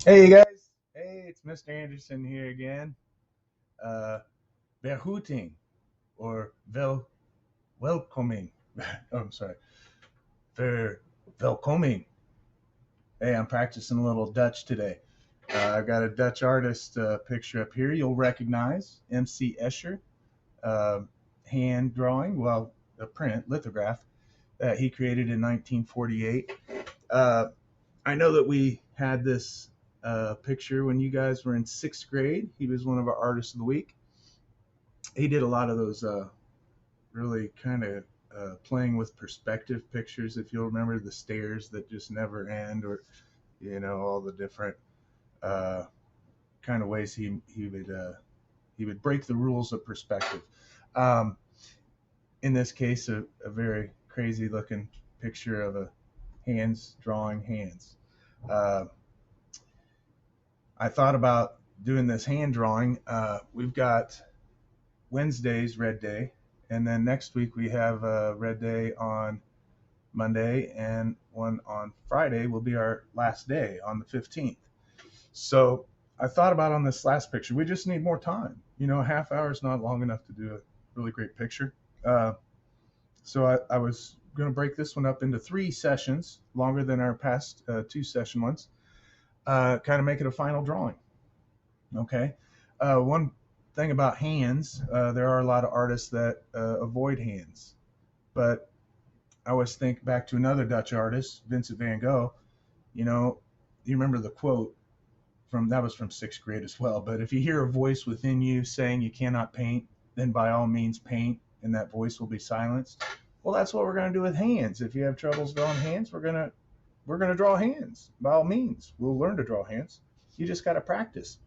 Hey guys, hey, it's Mr. Anderson here again. Uh, Verhooting or welcoming. Oh, I'm sorry, welcoming. Hey, I'm practicing a little Dutch today. I've got a Dutch artist picture up here you'll recognize, MC Escher, uh, hand drawing, well, a print, lithograph that he created in 1948. Uh, I know that we had this picture when you guys were in sixth grade. He was one of our artists of the week. He did a lot of those really kind of playing with perspective pictures. If you'll remember the stairs that just never end, or all the different uh, kind of ways he would break the rules of perspective. Um, in this case, a very crazy looking picture of a hands drawing hands. Uh, I thought about doing this hand drawing. We've got Wednesday's Red Day, and then next week we have a Red Day on Monday, and one on Friday will be our last day on the 15th. So I thought about on this last picture, we just need more time. A half hour is not long enough to do a really great picture. Uh, so I was going to break this one up into 3 sessions, longer than our past 2 session ones, kind of make it a final drawing. Okay. One thing about hands, there are a lot of artists that avoid hands, but I always think back to another Dutch artist, Vincent van Gogh. You know, you remember the quote from that was from sixth grade as well. But if you hear a voice within you saying you cannot paint, then by all means paint, and that voice will be silenced. Well, that's what we're going to do with hands. If you have troubles drawing hands, we're gonna draw hands. By all means, we'll learn to draw hands. You just got to practice.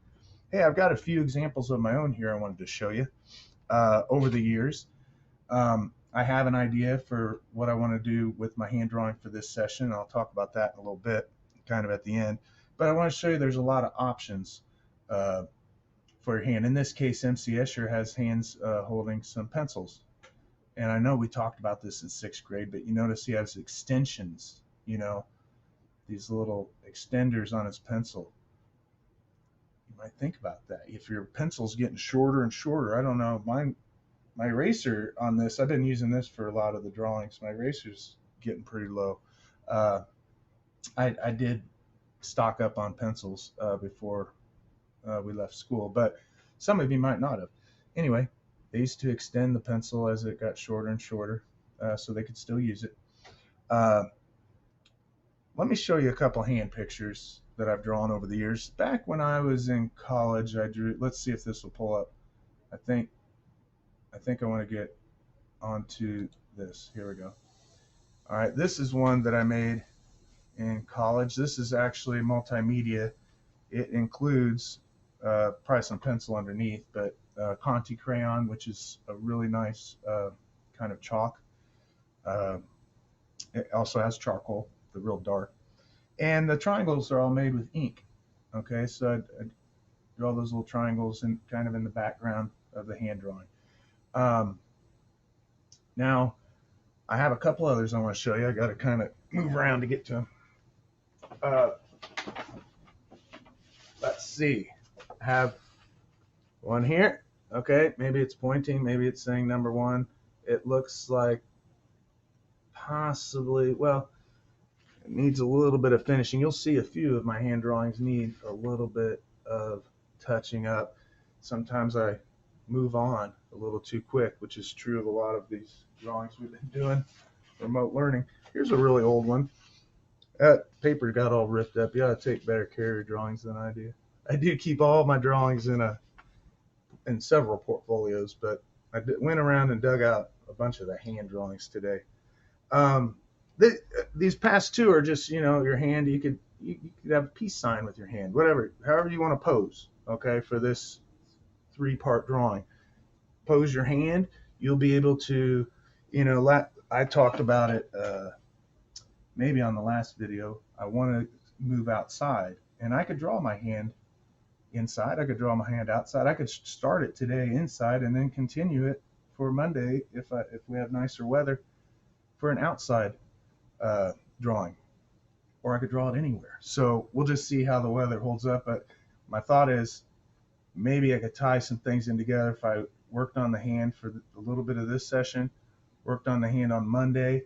Hey, I've got a few examples of my own here I wanted to show you over the years. I have an idea for what I want to do with my hand drawing for this session. I'll talk about that in a little bit, kind of at the end. But I want to show you there's a lot of options uh, for your hand. In this case, MC Escher has hands holding some pencils. And I know we talked about this in sixth grade, but you notice he has extensions, these little extenders on his pencil. You might think about that. If your pencil's getting shorter and shorter, I don't know, my eraser on this, I've been using this for a lot of the drawings. My eraser's getting pretty low. Uh, I did stock up on pencils before we left school, but some of you might not have. Anyway, they used to extend the pencil as it got shorter and shorter so they could still use it. Uh, Let me show you a couple hand pictures that I've drawn over the years. Back when I was in college, I drew. Let's see if this will pull up. I think I want to get onto this. Here we go. All right, this is one that I made in college. This is actually multimedia. It includes probably some pencil underneath, but Conti crayon, which is a really nice kind of chalk. Uh, it also has charcoal, the real dark. And the triangles are all made with ink. Okay, so I draw those little triangles in kind of in the background of the hand drawing. Um, Now, I have a couple others I want to show you. I got to kind of move around to get to them. Uh, let's see. I have one here. Okay, maybe it's pointing, maybe it's saying number one. It looks like possibly, well, it needs a little bit of finishing. You'll see a few of my hand drawings need a little bit of touching up. Sometimes I move on a little too quick, which is true of a lot of these drawings we've been doing, remote learning. Here's a really old one. That paper got all ripped up. You ought to take better care of your drawings than I do. I do keep all my drawings in several portfolios, but went around and dug out a bunch of the hand drawings today. Um, these past two are just your hand. You could have a peace sign with your hand, whatever, however you want to pose. Okay, for this 3-part drawing, pose your hand. You'll be able to, I talked about it maybe on the last video. I want to move outside, and I could draw my hand inside. I could draw my hand outside. I could start it today inside and then continue it for Monday if we have nicer weather for an outside drawing. or I could draw it anywhere. So we'll just see how the weather holds up. But my thought is maybe I could tie some things in together if I worked on the hand for a little bit of this session, worked on the hand on Monday,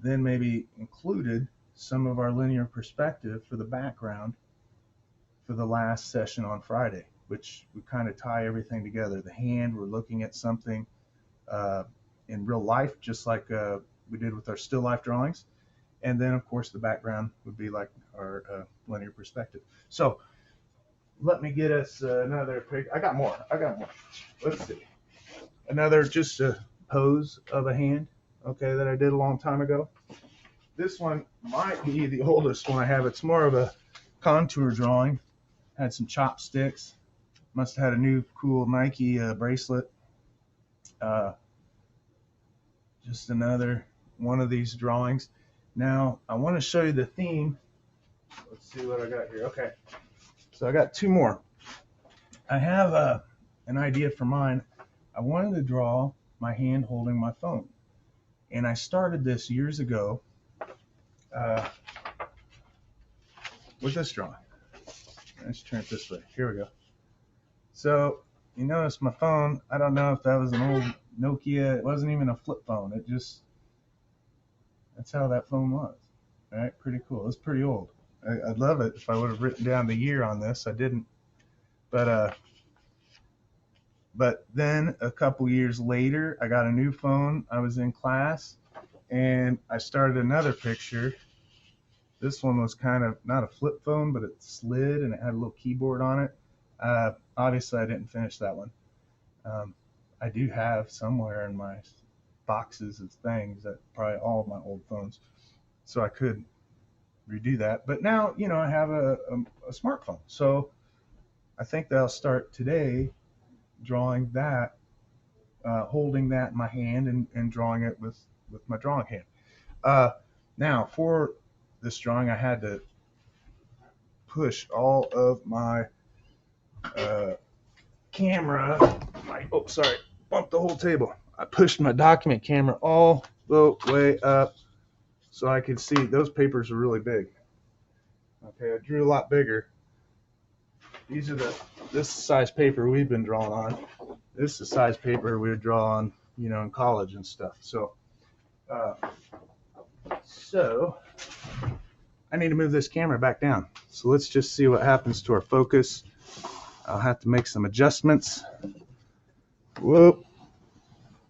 then maybe included some of our linear perspective for the background for the last session on Friday, which we kind of tie everything together. The hand, we're looking at something in real life, just like we did with our still life drawings. And then, of course, the background would be like our linear perspective. So let me get us another pic. I got more. Let's see. Another just a pose of a hand, okay, that I did a long time ago. This one might be the oldest one I have. It's more of a contour drawing. Had some chopsticks. Must have had a new cool Nike bracelet. Just another one of these drawings. Now, I want to show you the theme. Let's see what I got here. Okay, so I got two more. I have an idea for mine. I wanted to draw my hand holding my phone. And I started this years ago with this drawing. Let's turn it this way. Here we go. So you notice my phone, I don't know if that was an old Nokia. It wasn't even a flip phone. It just, that's how that phone was. All right, pretty cool. It's pretty old. I'd love it if I would have written down the year on this. I didn't. But then a couple years later, I got a new phone. I was in class, and I started another picture. This one was kind of not a flip phone, but it slid, and it had a little keyboard on it. Obviously, I didn't finish that one. I do have somewhere in my boxes of things that probably all of my old phones, so I could redo that. But now, you know, I have a smartphone, so I think that I'll start today drawing that, holding that in my hand and drawing it with my drawing hand. Now, for this drawing, I had to push all of my camera. Oh, sorry, bumped the whole table. I pushed my document camera all the way up so I could see. Those papers are really big. Okay, I drew a lot bigger. These are this size paper we've been drawing on. This is the size paper we would draw on, you know, in college and stuff. So I need to move this camera back down. So let's just see what happens to our focus. I'll have to make some adjustments. Whoop.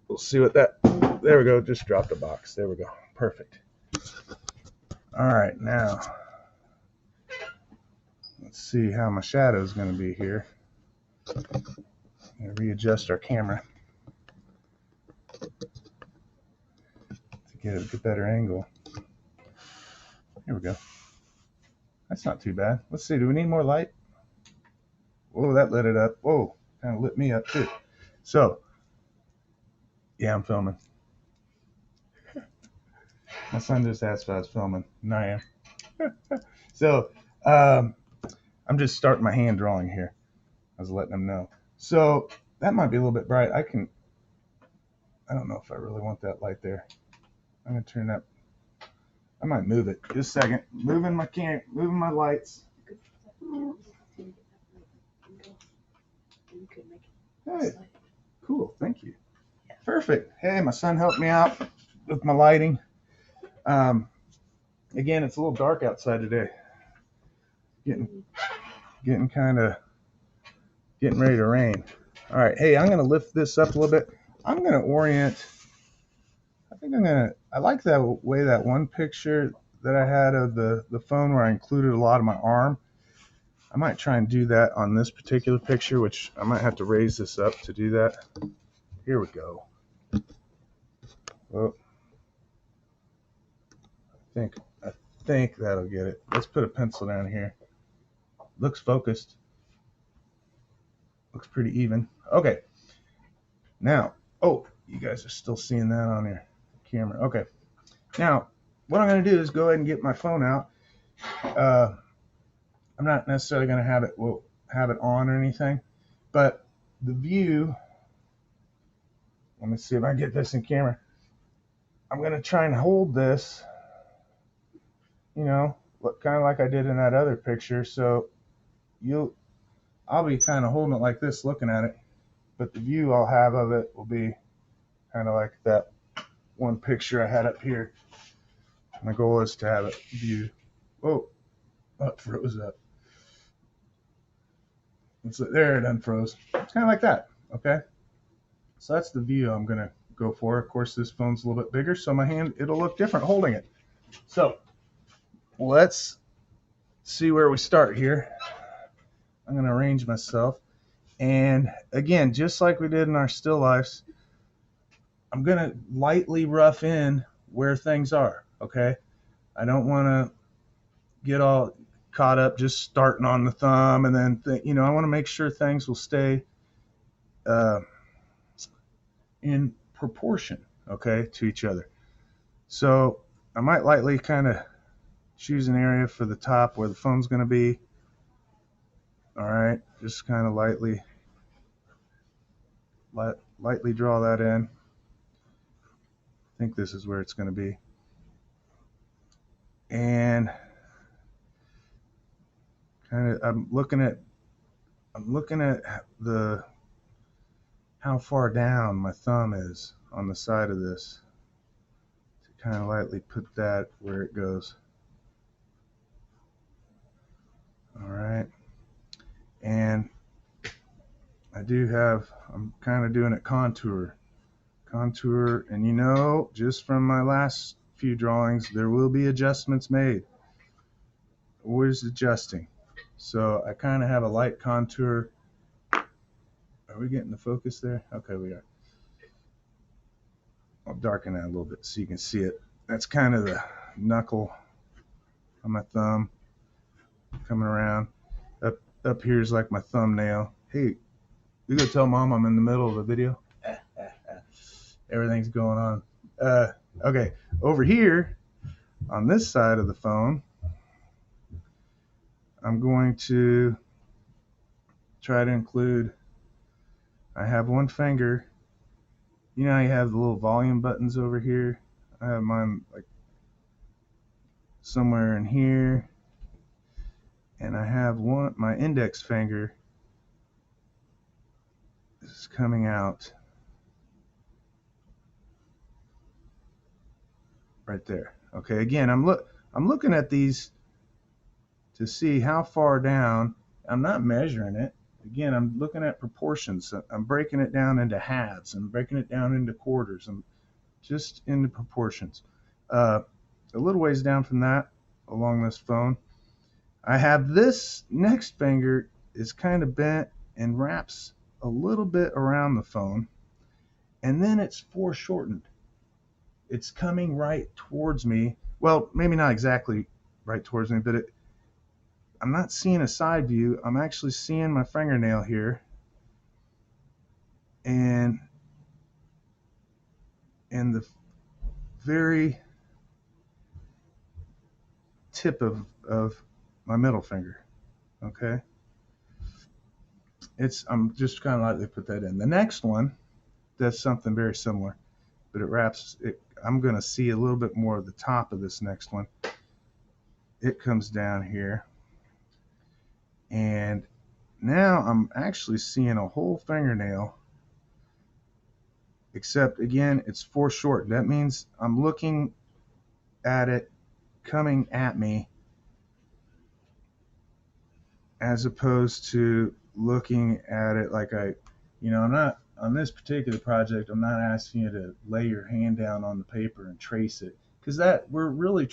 We'll see what that, there we go, just dropped a box. There we go, perfect. All right, now, let's see how my shadow is going to be here. I'm going to readjust our camera to get a better angle. Here we go. That's not too bad. Let's see, do we need more light? Whoa, that lit it up. Whoa, kind of lit me up too. So, yeah, I'm filming. My son just asked if I was filming, and I am. So, I'm just starting my hand drawing here. I was letting them know. So, that might be a little bit bright. I don't know if I really want that light there. I'm going to turn that. I might move it. Just a second. Moving my lights. Hey, cool. Thank you. Perfect. Hey, my son helped me out with my lighting. Again, it's a little dark outside today. Getting ready to rain. All right. Hey, I'm going to lift this up a little bit. I'm going to orient. I like that way, that one picture that I had of the phone where I included a lot of my arm. I might try and do that on this particular picture, which I might have to raise this up to do that. Here we go. Well, I think that'll get it. Let's put a pencil down here. Looks focused. Looks pretty even. Okay. Now, oh, you guys are still seeing that on your camera. Okay. Now, what I'm going to do is go ahead and get my phone out. I'm not necessarily going to have it on or anything, but the view, let me see if I can get this in camera. I'm going to try and hold this, you know, kind of like I did in that other picture. So I'll be kind of holding it like this, looking at it, but the view I'll have of it will be kind of like that one picture I had up here. My goal is to have it view. Oh, it froze up. There, it unfroze. It's kind of like that. Okay. So that's the view I'm going to go for. Of course, this phone's a little bit bigger, so my hand, it'll look different holding it. So let's see where we start here. I'm going to arrange myself. And again, just like we did in our still lifes, I'm going to lightly rough in where things are. Okay. I don't want to get all caught up just starting on the thumb and then, I want to make sure things will stay in proportion, okay, to each other. So I might lightly kind of choose an area for the top where the phone's going to be. All right, just kind of lightly draw that in. I think this is where it's going to be. And kind of I'm looking at the how far down my thumb is on the side of this to kind of lightly put that where it goes. All right. And I'm kind of doing it contour, and just from my last few drawings, there will be adjustments made. Always adjusting. So I kind of have a light contour. Are we getting the focus there? Okay, we are. I'll darken that a little bit so you can see it. That's kind of the knuckle on my thumb coming around. Up here is like my thumbnail. Hey, you gonna tell Mom I'm in the middle of a video? Everything's going on. Okay, over here on this side of the phone, I'm going to try to include, I have one finger. You know how you have the little volume buttons over here? I have mine like somewhere in here. And I have my index finger is coming out right there. Okay, again, I'm looking at these to see how far down. I'm not measuring it. Again, I'm looking at proportions. I'm breaking it down into halves. I'm breaking it down into quarters. I'm just into proportions. A little ways down from that, along this phone, I have this next finger is kind of bent and wraps a little bit around the phone, and then it's foreshortened. It's coming right towards me. Well, maybe not exactly right towards me, but I'm not seeing a side view. I'm actually seeing my fingernail here, and the very tip of my middle finger. Okay, I'm just kind of lightly put that in. The next one does something very similar, but it wraps it. I'm going to see a little bit more of the top of this next one. It comes down here, and now I'm actually seeing a whole fingernail, except again, it's foreshortened. That means I'm looking at it coming at me as opposed to looking at it like I'm not, on this particular project, I'm not asking you to lay your hand down on the paper and trace it, because we're really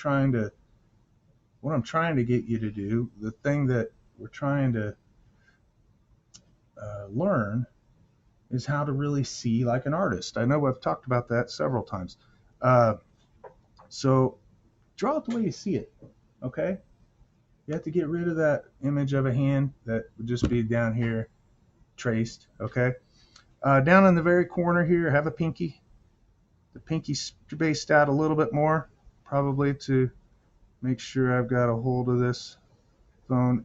what I'm trying to get you to do, the thing that we're trying to learn is how to really see like an artist. I know I've talked about that several times. So draw it the way you see it, okay? You have to get rid of that image of a hand that would just be down here traced, okay? Down in the very corner here, I have a pinky. The pinky spaced out a little bit more, probably to make sure I've got a hold of this phone.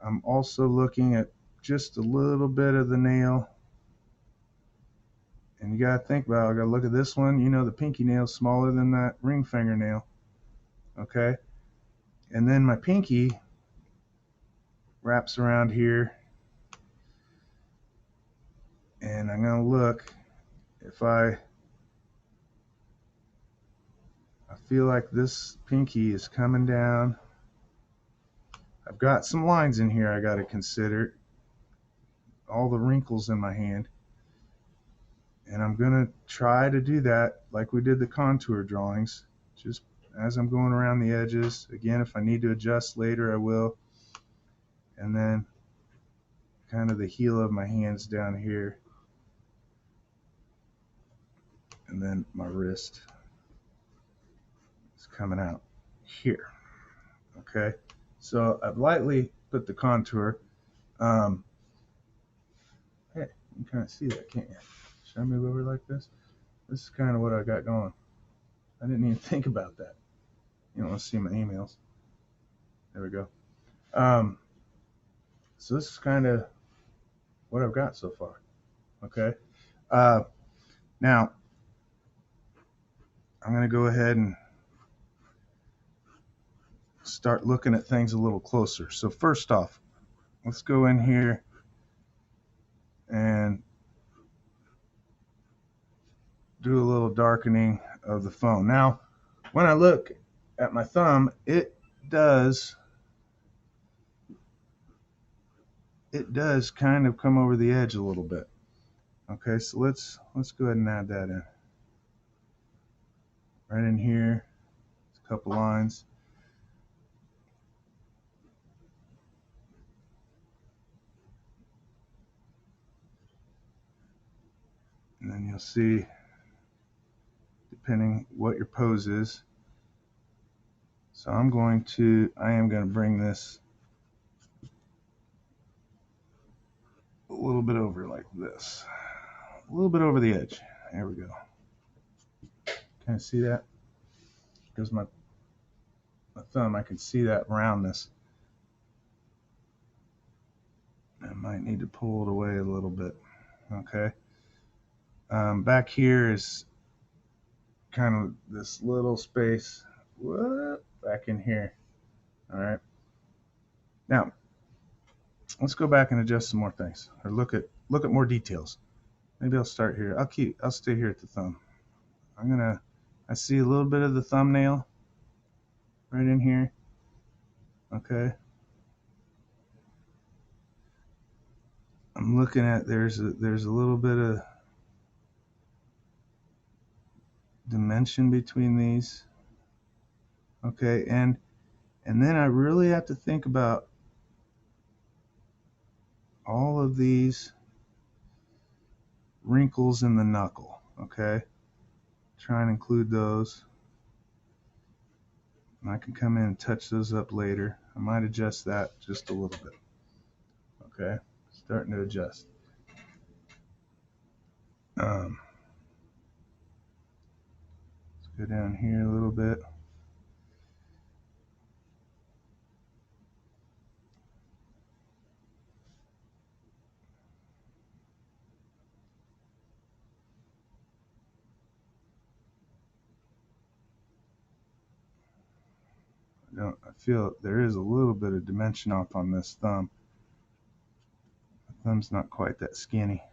I'm also looking at just a little bit of the nail. And you gotta think about it. I gotta look at this one. The pinky nail's smaller than that ring fingernail. Okay, and then my pinky wraps around here, and I'm gonna look if I feel like this pinky is coming down. I've got some lines in here I got to consider, all the wrinkles in my hand, and I'm gonna try to do that like we did the contour drawings, just as I'm going around the edges. Again, if I need to adjust later, I will. And then kind of the heel of my hands down here, and then my wrist is coming out here. Okay, so I've lightly put the contour. Hey, you can kind of see that, can't you? Should I move over like this? This is kind of what I got going. I didn't even think about that. You don't want to see my emails. There we go. So this is kind of what I've got so far. Okay. Now I'm going to go ahead and start looking at things a little closer. So first off, let's go in here and do a little darkening of the phone. Now, when I look at my thumb, it does kind of come over the edge a little bit. Okay, so let's go ahead and add that in. Right in here, a couple lines. And then you'll see, depending what your pose is. So I am going to bring this a little bit over like this. A little bit over the edge. There we go. Can you see that? Because my thumb, I can see that roundness. I might need to pull it away a little bit. Okay. Back here is kind of this little space. Whoop, back in here. All right. Now, let's go back and adjust some more things, or look at more details. Maybe I'll start here. I'll stay here at the thumb. I see a little bit of the thumbnail right in here. Okay. I'm looking at, there's a little bit of dimension between these. Okay, and then I really have to think about all of these wrinkles in the knuckle. Okay, try and include those. And I can come in and touch those up later. I might adjust that just a little bit. Okay, starting to adjust. Let's go down here a little bit. I feel there is a little bit of dimension off on this thumb. The thumb's not quite that skinny.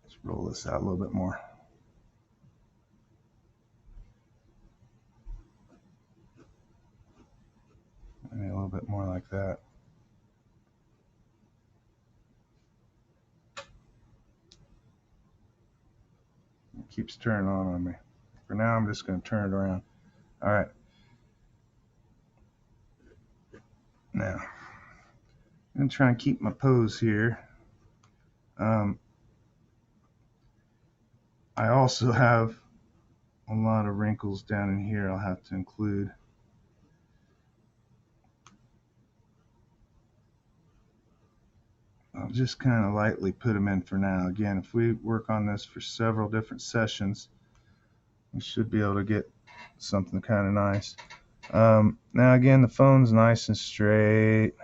Let's roll this out a little bit more. Maybe a little bit more like that. It keeps turning on me. For now, I'm just going to turn it around. All right. Now, I'm going to try and keep my pose here. I also have a lot of wrinkles down in here I'll have to include. I'll just kind of lightly put them in for now. Again, if we work on this for several different sessions, we should be able to get something kind of nice. Now again, the phone's nice and straight.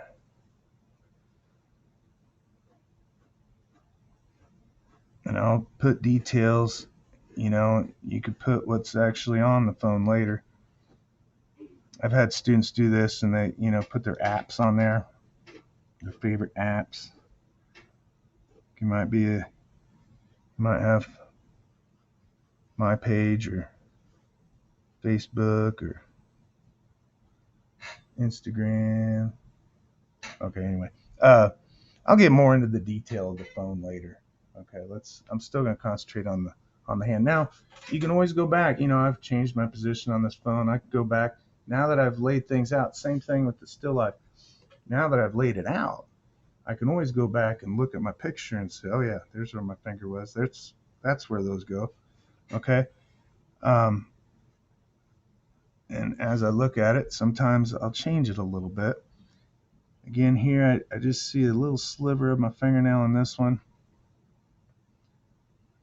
And I'll put details You know, you could put what's actually on the phone later. I've had students do this, and they, you know, put their apps on there, their favorite apps. You might be a, you might have my page or Facebook or Instagram. Okay, anyway, I'll get more into the detail of the phone later. Okay, I'm still going to concentrate on the hand. Now, you can always go back. You know, I've changed my position on this phone. I can go back now that I've laid things out. Same thing with the still life. Now that I've laid it out, I can always go back and look at my picture and say, oh yeah, there's where my finger was. That's where those go. Okay. Um, and as I look at it, sometimes I'll change it a little bit. Again, here I just see a little sliver of my fingernail on this one.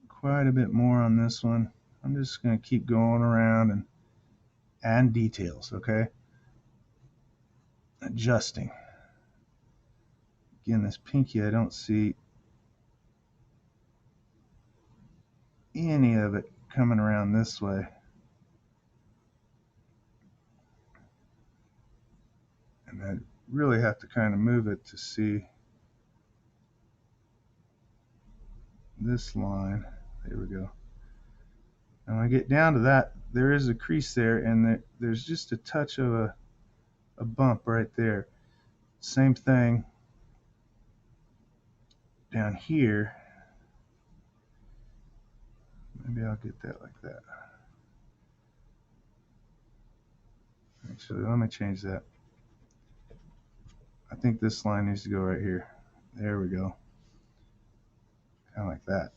Quite a bit more on this one. I'm just going to keep going around and add details, okay? Adjusting. Again, this pinky, I don't see any of it coming around this way. And I really have to kind of move it to see this line. There we go. And when I get down to that, there is a crease there, and there's just a touch of a bump right there. Same thing down here. Maybe I'll get that like that. Actually, let me change that. I think this line needs to go right here. There we go. Kind of like that.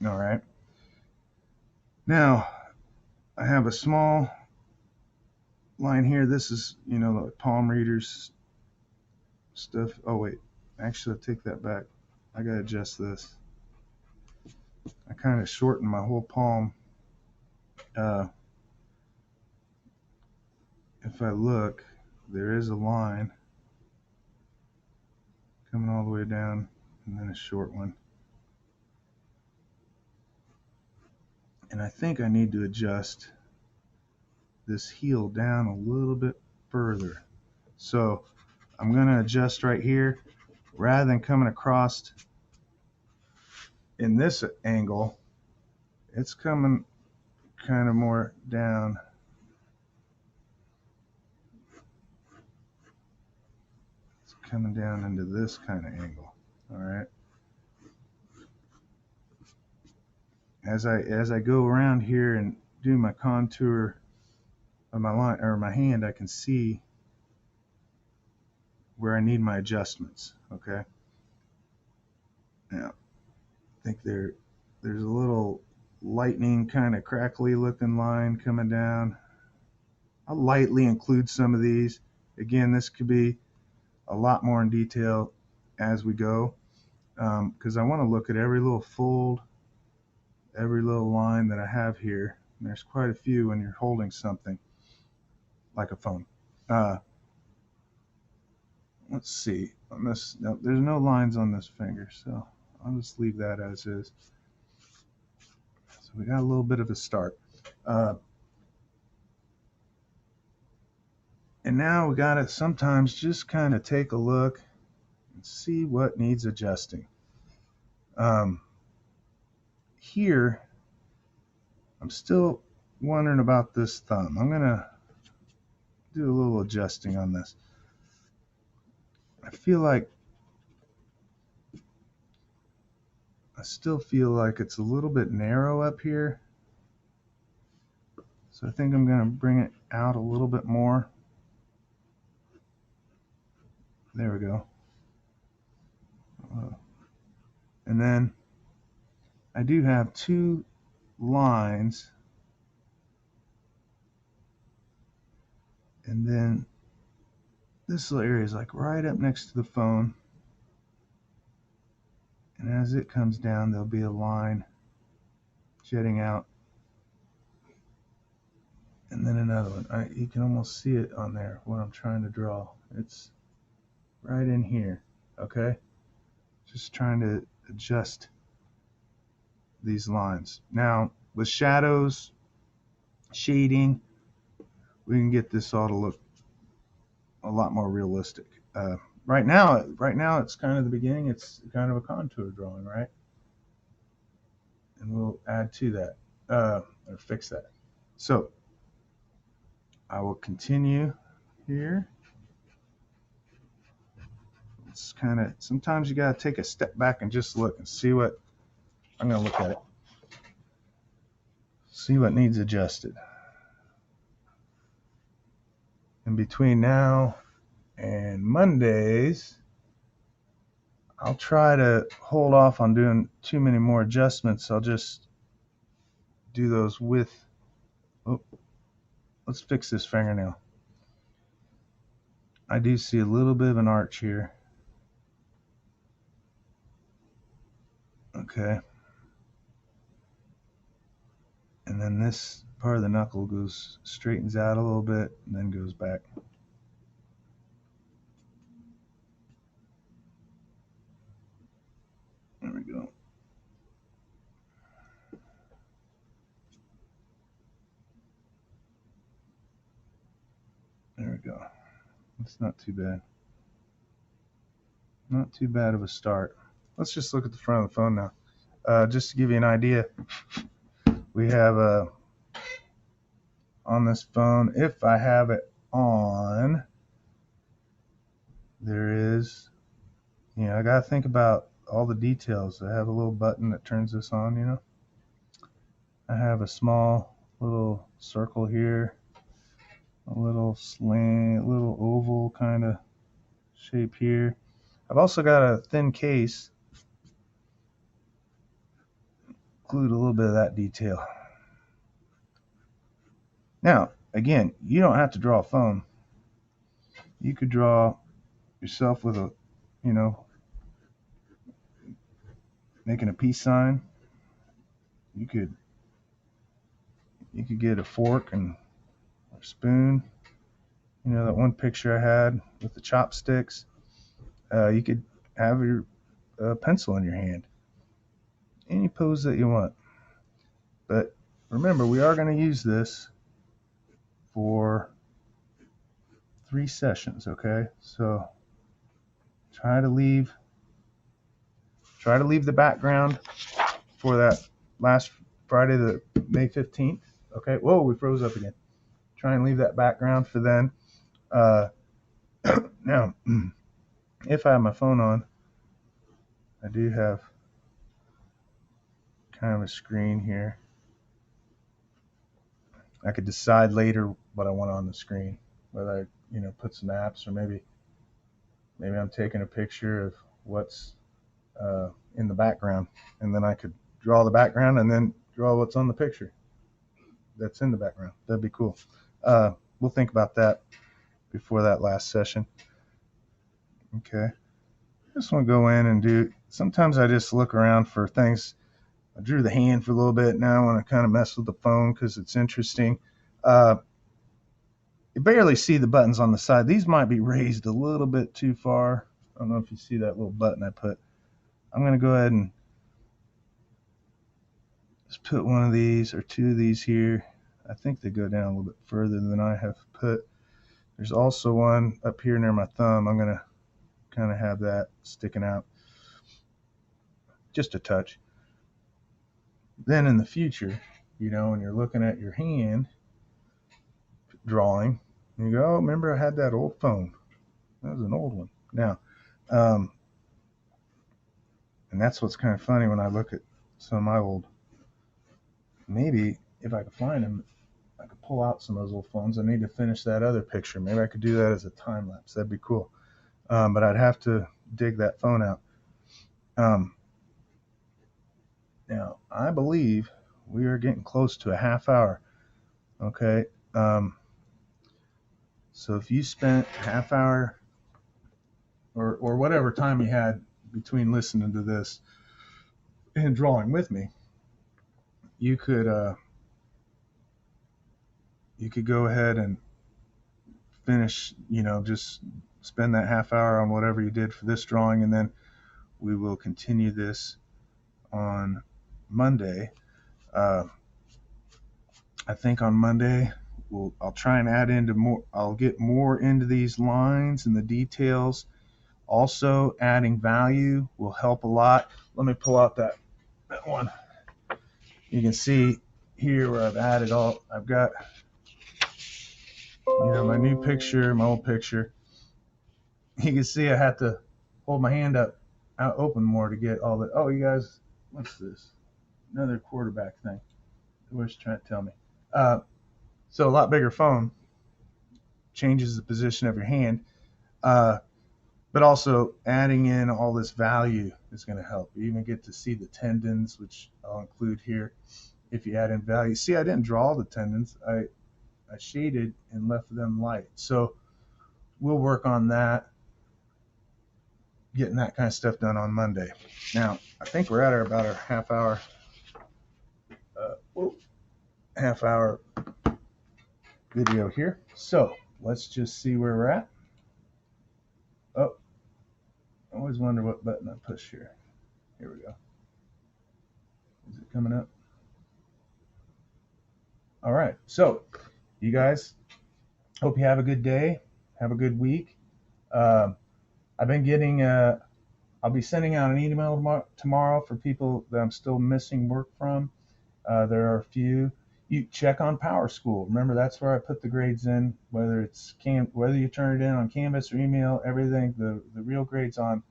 All right. Now, I have a small line here. This is, you know, the palm readers stuff. Oh, wait. Actually, I'll take that back. I got to adjust this. I kind of shortened my whole palm. If I look, there is a line coming all the way down, and then a short one. And I think I need to adjust this heel down a little bit further. So I'm going to adjust right here. Rather than coming across in this angle, it's coming kind of more down. It's coming down into this kind of angle. All right. As I go around here and do my contour of my line or my hand, I can see where I need my adjustments. Okay. Now, I think there's a little lightning kind of crackly looking line coming down. I'll lightly include some of these. Again, this could be a lot more in detail as we go, because I want to look at every little fold, every little line that I have here. And there's quite a few when you're holding something like a phone. Let's see. On this, no, there's no lines on this finger, so I'll just leave that as is. So we got a little bit of a start. And now we got to sometimes just kind of take a look and see what needs adjusting. Here, I'm still wondering about this thumb. I'm going to do a little adjusting on this. I still feel like it's a little bit narrow up here. So I think I'm going to bring it out a little bit more. There we go. And then I do have two lines. And then this little area is like right up next to the phone. And as it comes down, there'll be a line jetting out. And then another one. You can almost see it on there, what I'm trying to draw. It's right in here, okay? Just trying to adjust these lines. Now, with shadows, shading, we can get this all to look a lot more realistic. Right now, it's kind of the beginning. It's kind of a contour drawing, right? And we'll add to that, or fix that. So I will continue here. It's kind of, sometimes you got to take a step back and just look and see what, I'm going to look at it. See what needs adjusted. In between now and Mondays, I'll try to hold off on doing too many more adjustments. I'll just do those with, oh, let's fix this fingernail. I do see a little bit of an arch here. Okay. And then this part of the knuckle straightens out a little bit and then goes back. There we go. There we go. It's not too bad. Not too bad of a start. Let's just look at the front of the phone now. Just to give you an idea, we have on this phone, if I have it on, there is, I got to think about all the details. I have a little button that turns this on, I have a small little circle here, a little slant, little oval kind of shape here. I've also got a thin case, include a little bit of that detail. Now, again, you don't have to draw a phone. You could draw yourself with a, making a peace sign. You could get a fork and a spoon. That one picture I had with the chopsticks. You could have your pencil in your hand. Any pose that you want. But remember, we are going to use this for 3 sessions, okay? So try to leave the background for that last Friday, the May 15th. Okay. Whoa, we froze up again. Try and leave that background for then. Now, if I have my phone on, I do have kind of a screen here. I could decide later what I want on the screen, whether I, put some apps, or maybe I'm taking a picture of what's in the background, and then I could draw the background and then draw what's on the picture that's in the background. That'd be cool. We'll think about that before that last session. Okay. I just want to go in and do, sometimes I just look around for things. I drew the hand for a little bit. Now I want to kind of mess with the phone because it's interesting. You barely see the buttons on the side. These might be raised a little bit too far. I don't know if you see that little button I put. I'm going to go ahead and just put one of these or 2 of these here. I think they go down a little bit further than I have put. There's also one up here near my thumb. I'm going to kind of have that sticking out just a touch. Then in the future, when you're looking at your hand drawing, you go, oh, remember I had that old phone. That was an old one. Now, and that's what's kind of funny when I look at some of my old, maybe if I could find them, I could pull out some of those old phones. I need to finish that other picture. Maybe I could do that as a time lapse. That'd be cool. But I'd have to dig that phone out. Now, I believe we are getting close to a half hour. Okay. So if you spent a half hour or whatever time you had between listening to this and drawing with me, you could go ahead and finish, just spend that half hour on whatever you did for this drawing, and then we will continue this on Monday. Uh, I think on Monday I'll try and add into more. I'll get more into these lines and the details. Also, adding value will help a lot. Let me pull out that one. You can see here where I've added all. I've got my new picture, my old picture. You can see I had to hold my hand up out open more to get all the. Oh, you guys, what's this? Another quarterback thing. What's trying to tell me? So a lot bigger phone changes the position of your hand, uh, but also adding in all this value is going to help. You even get to see the tendons, which I'll include here. If you add in value, see, I didn't draw the tendons. I shaded and left them light. So we'll work on that, getting that kind of stuff done on Monday. Now, I think we're at about our half hour video here. So let's just see where we're at. Oh, I always wonder what button I push here. Here we go. Is it coming up? All right. So you guys, hope you have a good day. Have a good week. I've been getting, I'll be sending out an email tomorrow for people that I'm still missing work from. There are a few. You check on Power School. Remember, that's where I put the grades in, whether whether you turn it in on Canvas or email, everything, the real grades on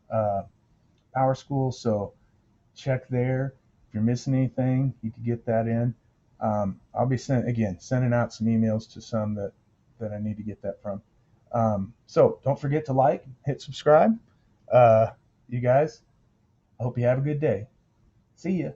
Power School. So check there. If you're missing anything, you can get that in. I'll be sending out some emails to some that I need to get that from. So don't forget to hit subscribe. You guys, I hope you have a good day. See ya.